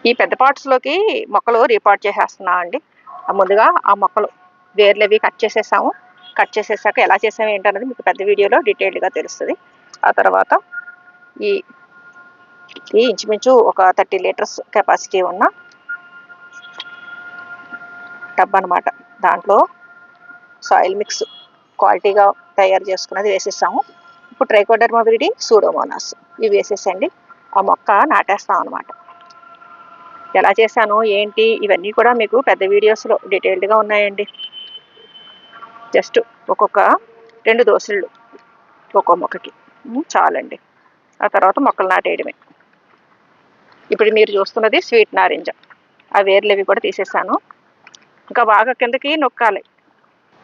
ఈ పెద్ద పాట్స్లోకి మొక్కలు రీపాట్ చేసేస్తున్నాం అండి. ముందుగా ఆ మొక్కలు వేర్లవి కట్ చేసేసాము. కట్ చేసేసాక ఎలా చేసాము ఏంటన్నది మీకు పెద్ద వీడియోలో డీటెయిల్డ్గా తెలుస్తుంది. ఆ తర్వాత ఈ ఇంచుమించు ఒక 30 లీటర్స్ కెపాసిటీ ఉన్న టబ్ అనమాట. దాంట్లో సాయిల్ మిక్స్ క్వాలిటీగా తయారు చేసుకున్నది వేసేసాము. ఇప్పుడు ట్రైకోడర్మా విరిడి, సూడోమోనాస్ ఇవి వేసేసండి ఆ మొక్క నాటేస్తాం అనమాట. ఎలా చేశాను ఏంటి ఇవన్నీ కూడా మీకు పెద్ద వీడియోస్లో డీటెయిల్డ్గా ఉన్నాయండి. జస్ట్ ఒక్కొక్క 2 దోసెళ్ళు ఒక్కో మొక్కకి చాలండి. ఆ తర్వాత మొక్కలు నాటేయడమే. ఇప్పుడు మీరు చూస్తున్నది స్వీట్ నారింజ. ఆ వేర్లవి కూడా తీసేసాను. ఇంకా బాగా కిందకి నొక్కాలి.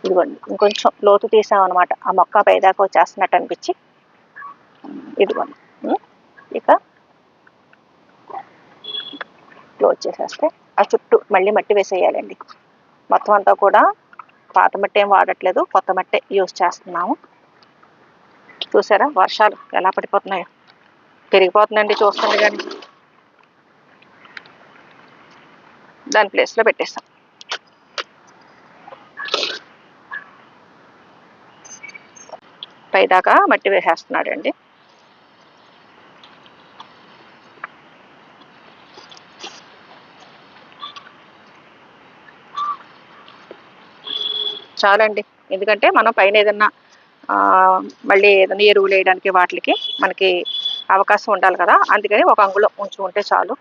ఇదిగోండి ఇంకొంచెం లోతు తీసామన్నమాట. ఆ మొక్క పైదాకా వచ్చేస్తున్నట్టు అనిపించి ఇదిగోండి. ఇక క్లోజ్ చేసేస్తే ఆ చుట్టూ మళ్ళీ మట్టి వేసేయాలండి. మొత్తం అంతా కూడా పాత మట్టి ఏం వాడట్లేదు, కొత్త మట్టే యూజ్ చేస్తున్నాము. చూసారా వర్షాలు ఎలా పడిపోతున్నాయో, పెరిగిపోతుందండి చూస్తుంది కానీ. దాని ప్లేస్లో పెట్టేస్తాం. పైదాకా మట్టి వేసేస్తున్నాడండి. చాలండి. ఎందుకంటే మనం పైన ఏదన్నా మళ్ళీ ఏదైనా ఎరువులు వేయడానికి వాటికి మనకి అవకాశం ఉండాలి కదా, అందుకని ఒక అంగుళం ఉంచుకుంటే చాలు.